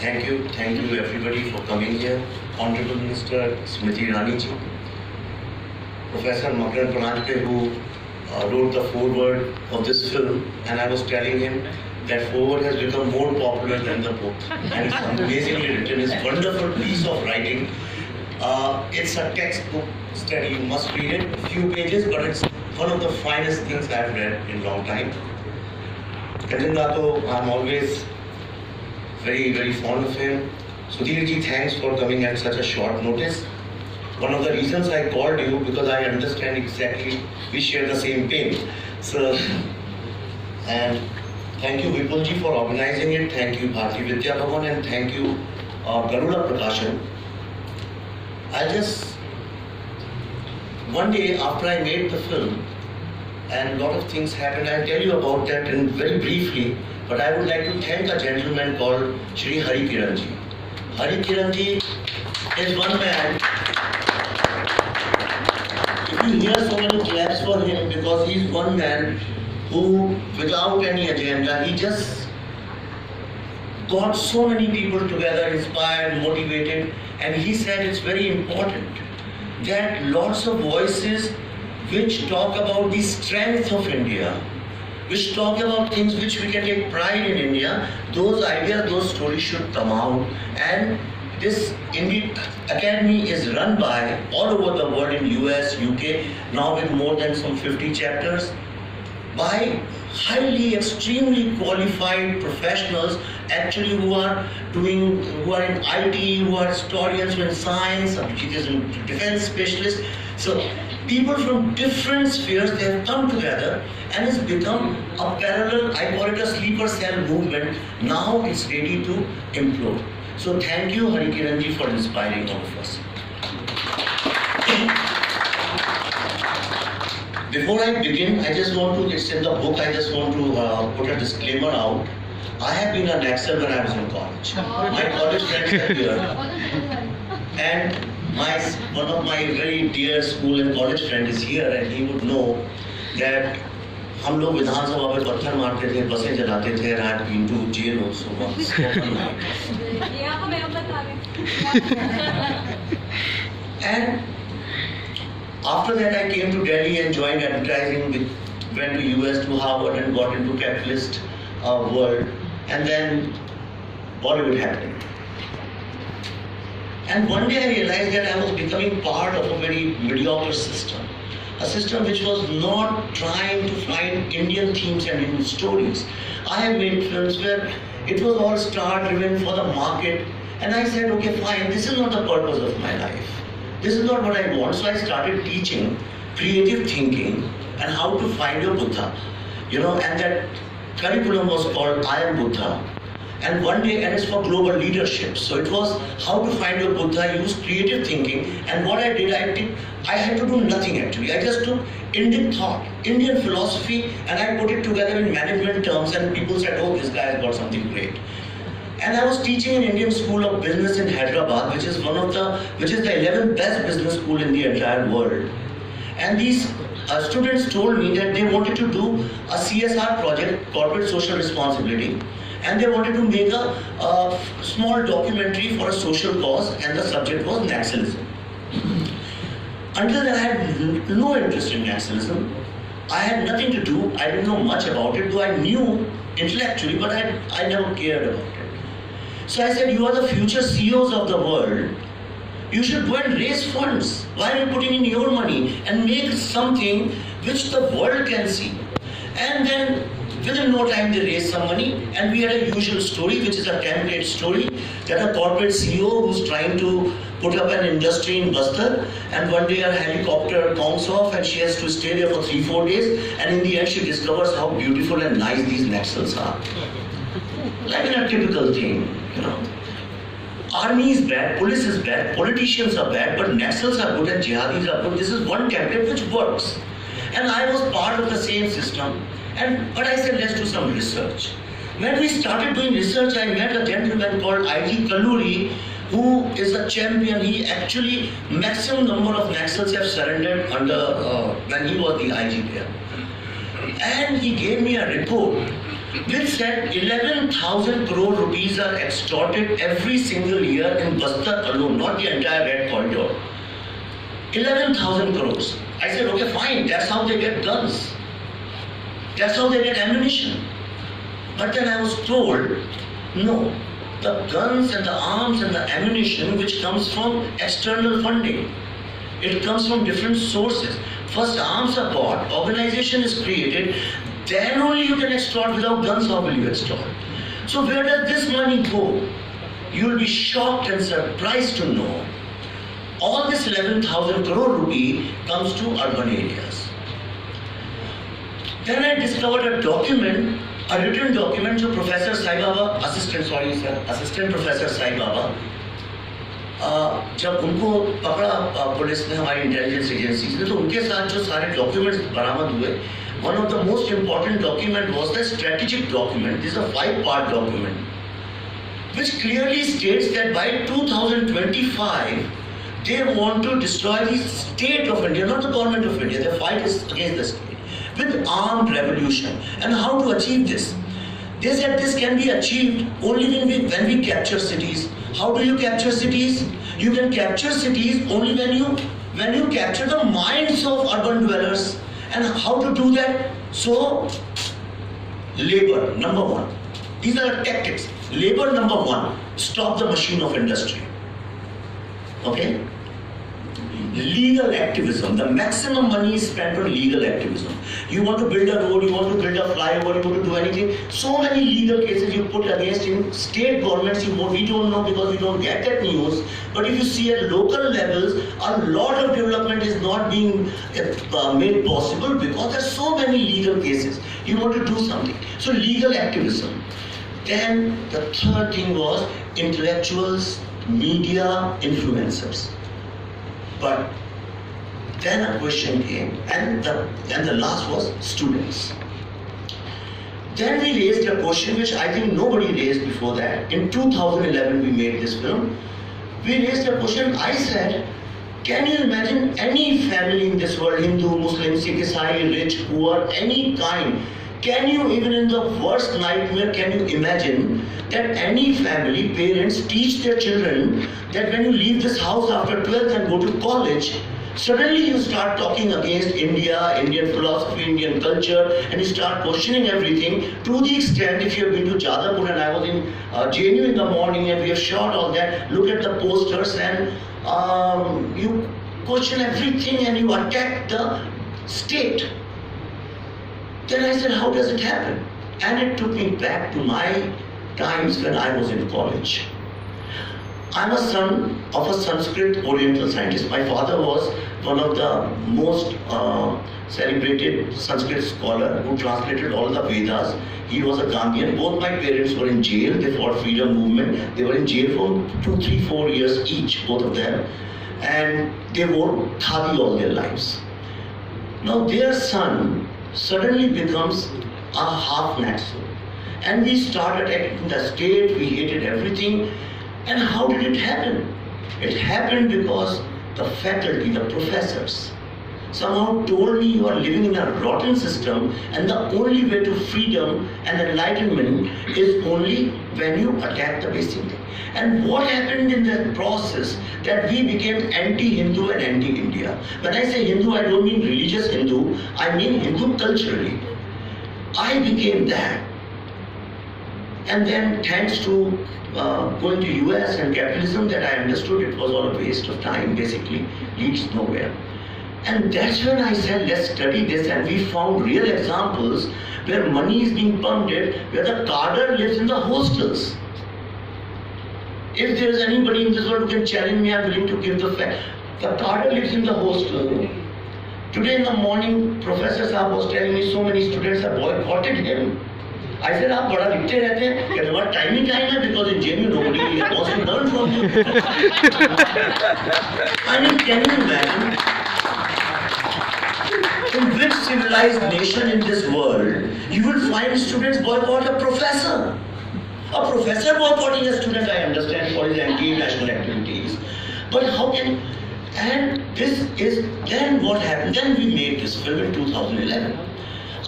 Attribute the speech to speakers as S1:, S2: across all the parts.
S1: Thank you everybody for coming here. Honorable Minister Smriti Irani ji, Professor Makaran Pranajpe, who wrote the foreword of this film, and I was telling him that foreword has become more popular than the book, and it's amazingly written. It's a wonderful piece of writing. It's a textbook study. You must read it. A few pages, but it's one of the finest things I've read in a long time. Kadindato, I'm always very fond of him. Sudhir ji, thanks for coming at such a short notice. One of the reasons I called you, because I understand exactly we share the same pain. So, and thank you Vipul ji for organizing it. Thank you Bharati Vidya Bhavan, and thank you Garuda Prakashan. One day after I made the film, and a lot of things happened, I'll tell you about that in very briefly, but I would like to thank a gentleman called Shri Hari Kiran ji. Hari Kiran ji is one man. If you hear so many claps for him, because he's one man who, without any agenda, he just got so many people together, inspired, motivated, and he said it's very important that lots of voices which talk about the strength of India, which talk about things which we can take pride in India, those ideas, those stories should come out. And this Indian Academy is run by all over the world, in US, UK, now with more than some 50 chapters, by highly, extremely qualified professionals, actually who are in IT, who are historians, who are in science, Abhijit in defense specialists. So people from different spheres, they have come together, and it's become a parallel, I call it a sleeper cell movement. Now it's ready to implode. So thank you Hari Kiran ji for inspiring all of us. Before I begin, I just want to, it's in the book, I just want to put a disclaimer out. I have been a naxal when I was in college. My college friends are here. And one of my very dear school and college friend is here, and he would know that हम लोग विधानसभा में पत्थर मारते थे, बसें जलाते थे, and I had been to jail also once. And after that I came to Delhi and joined advertising, went to US, to Harvard, and got into capitalist world, and then Bollywood happened. And one day I realized that I was becoming part of a very mediocre system. A system which was not trying to find Indian themes and Indian stories. I have made films where it was all star-driven for the market, and I said, okay, fine, this is not the purpose of my life. This is not what I want. So I started teaching creative thinking and how to find your Buddha. And that curriculum was called I Am Buddha. And one day, and it's for global leadership. So it was how to find your Buddha, use creative thinking. And what I did, I had to do nothing actually. I just took Indian thought, Indian philosophy, and I put it together in management terms, and people said, oh, this guy has got something great. And I was teaching in Indian School of Business in Hyderabad, which is the 11th best business school in the entire world. And these students told me that they wanted to do a CSR project, corporate social responsibility, and they wanted to make a small documentary for a social cause, and the subject was Naxalism. Until then I had no interest in Naxalism. I had nothing to do, I didn't know much about it, though I knew intellectually, but I never cared about it. So I said, you are the future CEOs of the world. You should go and raise funds. Why are you putting in your money and make something which the world can see? And then within no time they raised some money, and we had a usual story, which is a template story, that a corporate CEO who's trying to put up an industry in Bastar, and one day her helicopter comes off and she has to stay there for 3-4 days, and in the end she discovers how beautiful and nice these Naxals are. Like in a typical thing, Army is bad, police is bad, politicians are bad, but Naxals are good and jihadis are good. This is one template which works. And I was part of the same system. But I said, let's do some research. When we started doing research, I met a gentleman called I.G. Kalluri, who is a champion. He actually, maximum number of Naxals have surrendered when he was the IG there. And he gave me a report which said 11,000 crore rupees are extorted every single year in Bastar alone, not the entire Red Corridor. 11,000 crores. I said, okay, fine, that's how they get guns. That's how they get ammunition. But then I was told, no, the guns and the arms and the ammunition which comes from external funding. It comes from different sources. First arms are bought, organization is created, then only you can extort. Without guns, how will you extort? So where does this money go? You will be shocked and surprised to know all this 11,000 crore rupee comes to urban areas. Then I discovered a document, a written document जो Professor Sai Baba, Assistant Professor Sai Baba, जब उनको पकड़ा police ने, हमारी intelligence agencies ने, तो उनके साथ जो सारे डॉक्यूमेंट्स बरामद हुए, one of the most important document was the strategic document. This is a 5-part document, which clearly states that by 2025, they want to destroy the state of India, not the government of India. Their fight is against the state, with armed revolution. And how to achieve this? They said this can be achieved only when we capture cities. How do you capture cities? You can capture cities only when you capture the minds of urban dwellers. And how to do that? So, labor, number one. These are the tactics. Labor, number one. Stop the machine of industry. Okay? Legal activism. The maximum money is spent on legal activism. You want to build a road, you want to build a flyover, you want to do anything. So many legal cases you put against in state governments. We don't know because we don't get that news. But if you see at local levels, a lot of development is not being made possible because there are so many legal cases. You want to do something. So legal activism. Then the third thing was intellectuals, media, influencers. But then a question came, and the last was students. Then we raised a question which I think nobody raised before that. In 2011 we made this film. We raised a question. I said, can you imagine any family in this world, Hindu, Muslim, Sikh, Isai, rich, poor, any kind, can you, even in the worst nightmare, can you imagine that any family, parents teach their children that when you leave this house after 12th and go to college, suddenly you start talking against India, Indian philosophy, Indian culture, and you start questioning everything to the extent, if you have been to Jadavpur, and I was in JNU in the morning and we have shot all that, look at the posters and you question everything and you attack the state. Then I said, how does it happen? And it took me back to my times when I was in college. I'm a son of a Sanskrit Oriental scientist. My father was one of the most celebrated Sanskrit scholar who translated all the Vedas. He was a Gandhian. Both my parents were in jail. They fought freedom movement. They were in jail for 2, 3, 4 years each, both of them. And they wore khadi all their lives. Now their son suddenly becomes a half naxal. And we started attacking the state, we hated everything. And how did it happen? It happened because the faculty, the professors, somehow told me you are living in a rotten system and the only way to freedom and enlightenment is only when you attack the basic thing. And what happened in that process that we became anti-Hindu and anti-India. When I say Hindu, I don't mean religious Hindu, I mean Hindu culturally. I became that. And then thanks to going to US and capitalism, that I understood it was all a waste of time, basically leads nowhere. And that's when I said, let's study this, and we found real examples where money is being pumped, where the cadre lives in the hostels. If there is anybody in this world who can challenge me, I'm willing to give the fact. The cadre lives in the hostel. Today in the morning, Professor Saab was telling me so many students have boycotted him. I said, आप बड़ा लिखते रहते हैं, क्या तुम्हारा time ही time है, because in JNU nobody wants to learn from you. I mean, can you imagine? In which civilized nation in this world you will find students boycott a professor? A professor boycotting a student, I understand, for his anti-national activities. But how can... And this is... Then what happened? Then we made this film in 2011.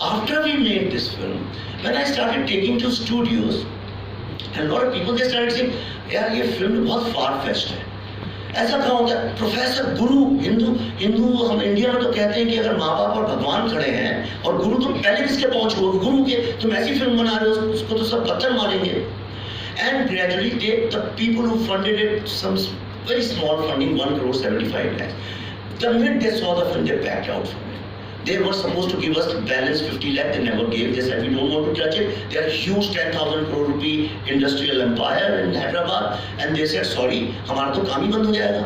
S1: After we made this film, when I started taking to studios, and a lot of people they started saying, यार ये film बहुत फार fest है. ऐसा कहाँ होता है? Professor, गुरु, हिंदू हम India में तो कहते हैं कि अगर माँ बाप और भगवान खड़े हैं और गुरु तो पहले किसके पहुंच हो, गुरु के, तुम ऐसी फिल्म बना रहे हो उसको तो सब पत्थर मारेंगे. And gradually the people who funded it, some very small funding, 1 crore 75 lakhs. The minute they saw the film, they backed out from it. They were supposed to give us the balance 50 lakh, they never gave. They said we don't want to touch it. They are a huge 10,000 crore rupee industrial empire in Hyderabad, and they said sorry, हमारा तो काम ही बंद हो जाएगा.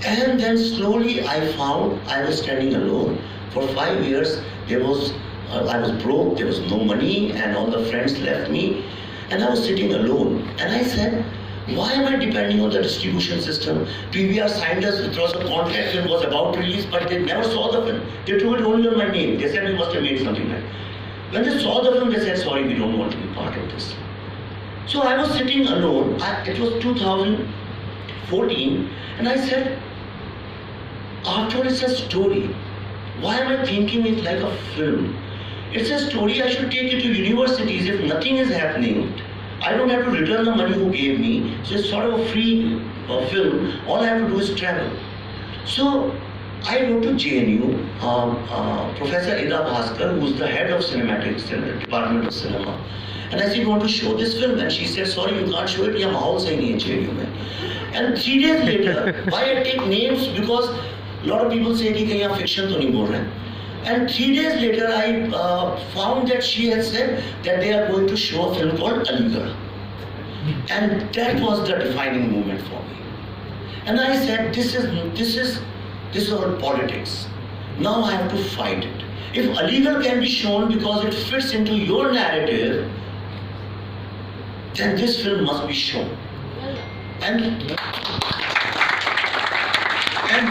S1: And then slowly I found I was standing alone. For 5 years I was broke, there was no money, and all the friends left me, and I was sitting alone. And I said, why am I depending on the distribution system? PVR signed us, it was a contract, it was about to release, but they never saw the film. They took it only on my name. They said we must have made something right. When they saw the film, they said, sorry, we don't want to be part of this. So I was sitting alone. It was 2014, and I said, after all, it's a story. Why am I thinking it like a film? It's a story, I should take it to universities. If nothing is happening, I don't have to return the money who gave me. So it's sort of a free film. All I have to do is travel. So I wrote to JNU, Professor Ida Bhaskar, who's the head of cinematics department of cinema. And I said, you want to show this film? And she said, sorry, you can't show it. Yeah, mahal sahi nahi hai JNU mein. And 3 days later, why I take names? Because a lot of people say कि कहीं आप fiction तो नहीं बोल रहे हैं. And 3 days later, I found that she had said that they are going to show a film called Aligarh. And that was the defining moment for me. And I said, this is all politics. Now I have to fight it. If Aligarh can be shown because it fits into your narrative, then this film must be shown. And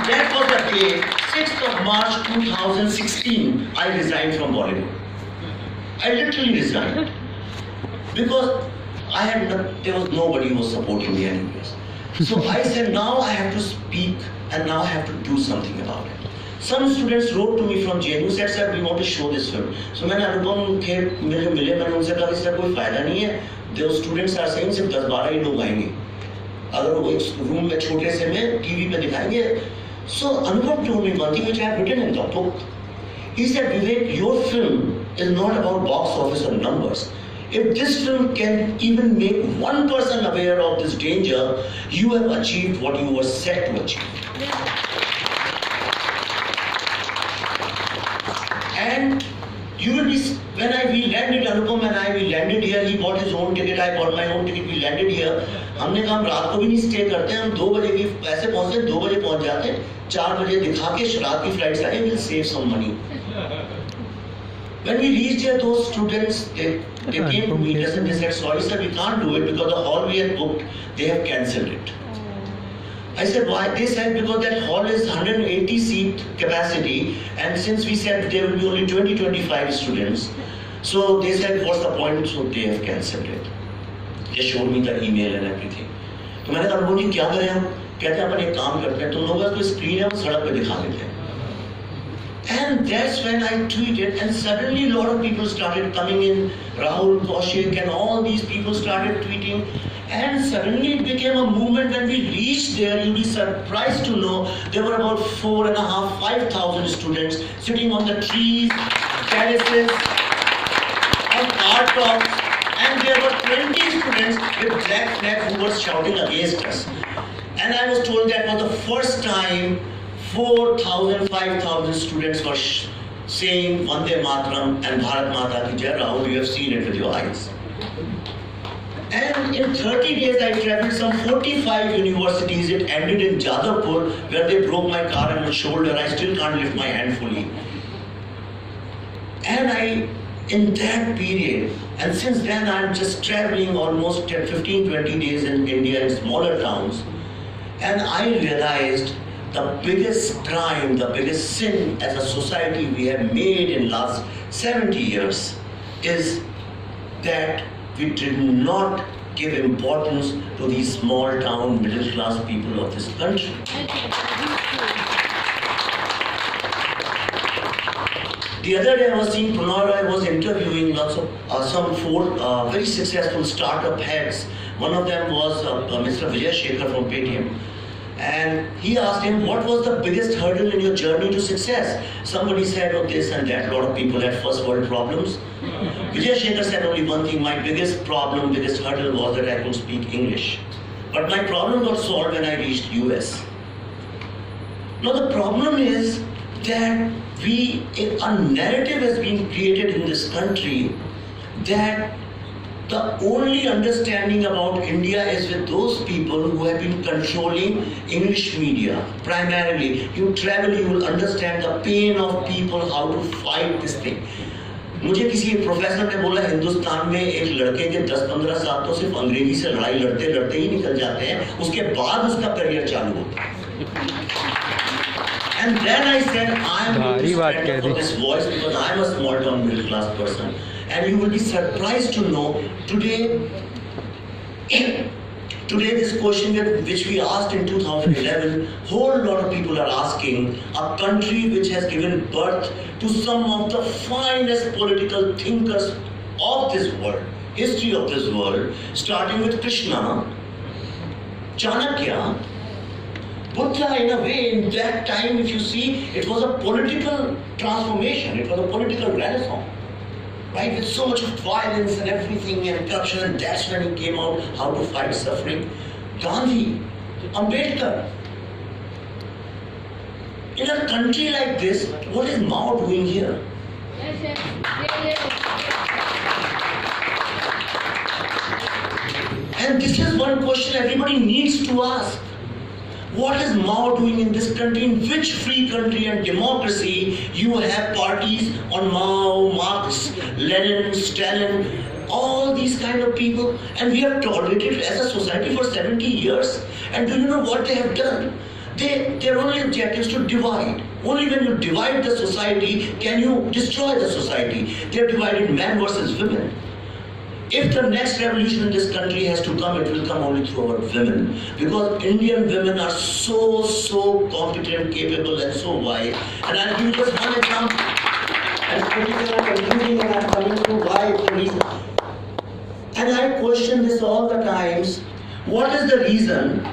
S1: that was the day, 6th of March 2016, I resigned from Bollywood. I literally resigned. Because there was nobody who was supporting me anyways. So I said, now I have to speak and now I have to do something about it. Some students wrote to me from JNU, said, sir, we want to show this film. So मैंने अनुपम थे मुझे मिले, मैंने उनसे कहा इसका कोई फायदा नहीं है. Those students are saying सिर्फ 10-12 ही लोग आएंगे. अगर वो एक रूम में छोटे से में टीवी पे दिखाएंगे. So Anupam told me one thing which I have written in the book. He said, Vivek, your film is not about box office or numbers. If this film can even make one person aware of this danger, you have achieved what you were set to achieve. And you will be, we landed, Anupam and we landed here, he bought his own ticket, I bought my own ticket, we landed here. हमने कहा हम रात को भी नहीं stay करते हैं, हम 2 बजे की ऐसे पहुंचते 2 बजे पहुंच जाते हैं, 4 बजे दिखा के रात की फ्लाइट्स आए, we'll save some money. When we reached here, those students, they came to meet us and they said, sorry sir, we can't do it because the hall we had booked, they have cancelled it. I said, why? They said, because that hall is 180 seat capacity, and since we said there will be only 20-25 students, so they said, what's the point? So they have cancelled it. They showed me the email and everything. तो मैंने कहा बोली क्या करें हम? कहते हैं अपन एक काम करते हैं, तुम लोगों का कोई स्क्रीन है वो सड़क पे दिखा देते हैं. And that's when I tweeted, and suddenly a lot of people started coming in. Rahul, Kaushik, and all these people started tweeting. And suddenly it became a movement. When we reached there, you'll be surprised to know there were about 4,500-5,000 students sitting on the trees, terraces, on car tops, and there were 20 students with black flags who were shouting against us. And I was told that was the first time 4,000-5,000 students were saying Vande Mataram and Bharat Mata Ki Jai. Rahul, you have seen it with your eyes. And in 30 days I traveled some 45 universities. It ended in Jadavpur where they broke my car and my shoulder. I still can't lift my hand fully. And in that period, and since then I'm just traveling almost 15-20 days in India in smaller towns. And I realized the biggest crime, the biggest sin as a society we have made in last 70 years is that we did not give importance to these small town middle class people of this country. The other day I was seeing Pranay Roy was interviewing lots of some four very successful startup heads. One of them was Mr. Vijay Shekhar from Paytm. And he asked him, what was the biggest hurdle in your journey to success? Somebody said, oh, this and that. A lot of people had first world problems. Vijay Shekhar said only one thing, my biggest problem, biggest hurdle was that I could speak English. But my problem got solved when I reached US. Now the problem is that a narrative has been created in this country that the only understanding about India is with those people who have been controlling English media. Primarily, you travel, you will understand the pain of people, how to fight this thing. मुझे किसी professor ने बोला हिंदुस्तान में एक लड़के के 10-15 साल तो सिर्फ अंग्रेजी से लड़ाई लड़ते लड़ते ही निकल जाते हैं, उसके बाद उसका करियर चालू होता है. And then I said, I am going to stand up for this voice because I am a small town middle class person. And you will be surprised to know today this question which we asked in 2011, whole lot of people are asking, a country which has given birth to some of the finest political thinkers of this world, history of this world, starting with Krishna, Chanakya, Buddha. In a way, in that time, if you see, it was a political transformation, it was a political renaissance. Right, with so much of violence and everything and corruption, and that's when he came out, how to fight suffering. Gandhi, Ambedkar. In a country like this, what is Mao doing here? And this is one question everybody needs to ask. What is Mao doing in this country? In which free country and democracy you have parties on Mao, Marx, Lenin, Stalin, all these kind of people, and we have tolerated it as a society for 70 years. And do you know what they have done? Their only objective is to divide. Only when you divide the society can you destroy the society. They have divided men versus women. If the next revolution in this country has to come, it will come only through our women. Because Indian women are so competent, capable and so wise. And I'll give you just one example. I'm concluding and I'm coming to why the reason. And I question this all the times. What is the reason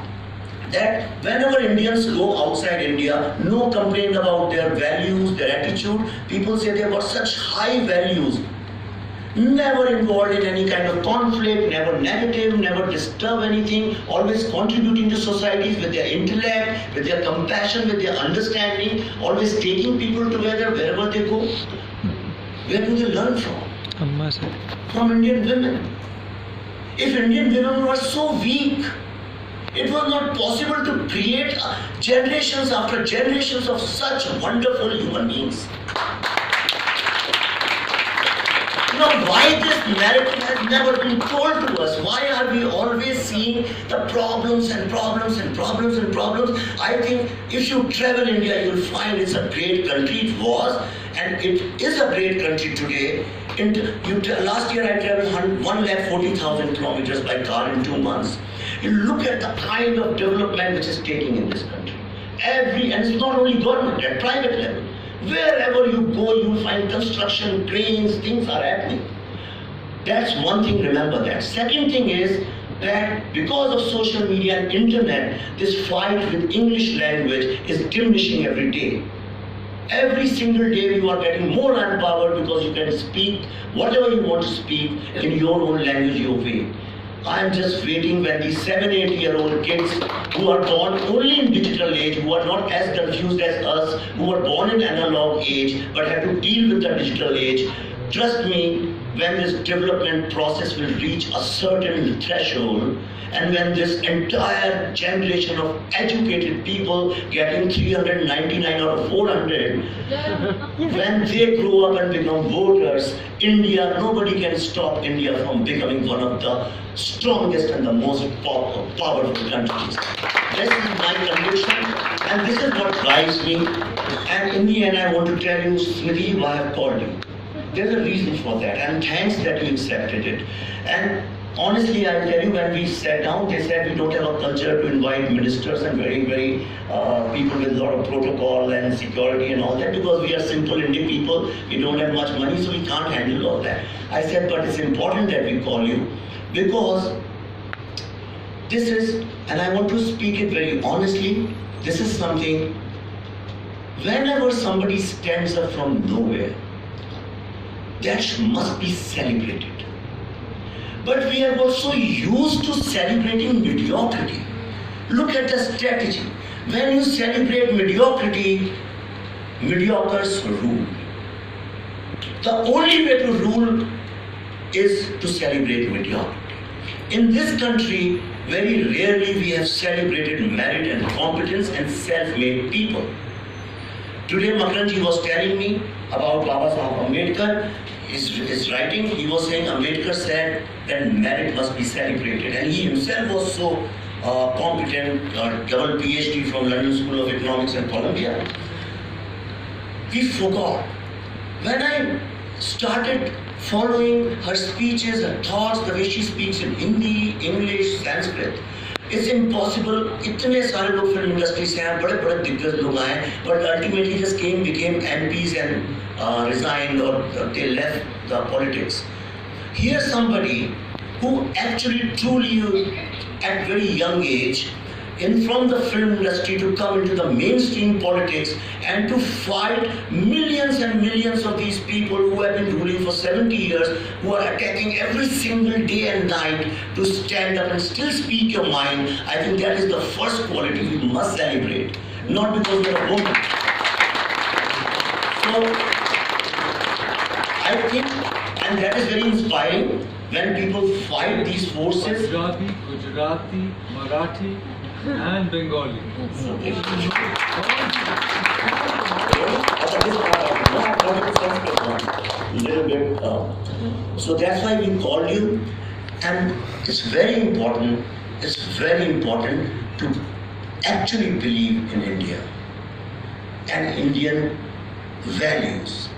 S1: that whenever Indians go outside India, no complaint about their values, their attitude, people say they've got such high values. Never involved in any kind of conflict, never negative, never disturb anything, always contributing to societies with their intellect, with their compassion, with their understanding, always taking people together wherever they go. Where do they learn from? From Indian women. If Indian women were so weak, it was not possible to create generations after generations of such wonderful human beings. Now, why this narrative has never been told to us? Why are we always seeing the problems and problems and problems and problems? I think if you travel India, you will find it's a great country. It was, and it is a great country today. Last year I traveled 140,000 kilometers by car in 2 months. You look at the kind of development which is taking in this country. And it's not only government, at private level. Wherever you go, you will find construction, cranes, things are happening. That's one thing, remember that. Second thing is that because of social media and internet, this fight with English language is diminishing every day. Every single day you are getting more empowered because you can speak whatever you want to speak in your own language, your way. I am just waiting when these 7-8-year-old kids who are born only in digital age, who are not as confused as us, who are born in analog age but have to deal with the digital age, trust me, when this development process will reach a certain threshold, and when this entire generation of educated people getting 399 out of 400, when they grow up and become voters, India, nobody can stop India from becoming one of the strongest and the most powerful countries. This is my conviction, and this is what drives me. And in the end, I want to tell you, Smithy, why I have called you. There's a reason for that, and thanks that you accepted it. And honestly, I'll tell you, when we sat down, they said we don't have a culture to invite ministers and very people with a lot of protocol and security and all that, because we are simple Indian people. We don't have much money, so we can't handle all that. I said, but it's important that we call you, because this is, and I want to speak it very honestly, this is something, whenever somebody stands up from nowhere, that must be celebrated. But we are also used to celebrating mediocrity. Look at the strategy. When you celebrate mediocrity, mediocres rule. The only way to rule is to celebrate mediocrity. In this country, very rarely we have celebrated merit and competence and self-made people. Today Makaranji was telling me about Baba Sahib Ambedkar. His writing, he was saying Ambedkar said that merit must be celebrated, and he himself was so competent, double PhD from London School of Economics and Columbia. We forgot. When I started following her speeches, her thoughts, the way she speaks in Hindi, English, Sanskrit, it's impossible. इतने सारे लोग film industry से हैं, बड़े दिग्गज लोग आए, but ultimately just became MPs and resigned, or they left the politics. Here's somebody who actually truly at very young age from the film industry to come into the mainstream politics and to fight millions and millions of these people who have been ruling for 70 years, who are attacking every single day and night to stand up and still speak your mind. I think that is the first quality we must celebrate, not because you're a woman. So I think, and that is very inspiring, when people fight these forces.
S2: Punjabi, Gujarati, Marathi and Bengali.
S1: So that's why we called you, and it's very important to actually believe in India and Indian values,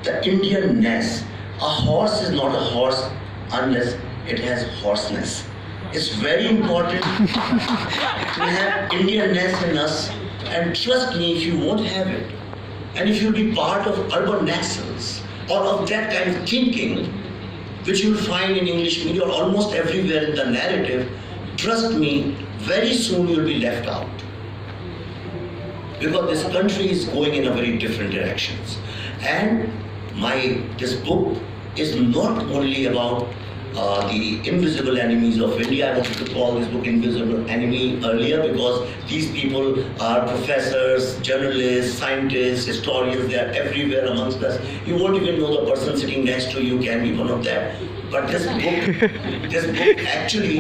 S1: the Indianness. A horse is not a horse unless it has horseness. It's very important to have Indianness in us, and trust me, if you won't have it, and if you'll be part of urban naxals or of that kind of thinking, which you'll find in English media or almost everywhere in the narrative, trust me, very soon you'll be left out. Because this country is going in a very different directions. And this book is not only about the invisible enemies of India. I wanted to call this book Invisible Enemy earlier because these people are professors, journalists, scientists, historians. They are everywhere amongst us. You won't even know the person sitting next to you can be one of them. But this book actually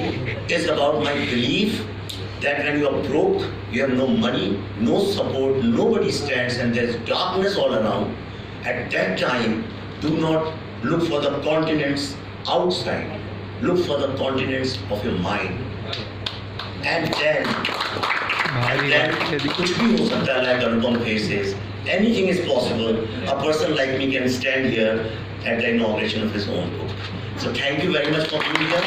S1: is about my belief that when you are broke, you have no money, no support, nobody stands, and there's darkness all around. At that time, do not look for the continents outside. Look for the continents of your mind. And then कुछ भी हो सकता है, like Anupam Kher says. Anything is possible. A person like me can stand here at the inauguration of his own book. So thank you very much for being here.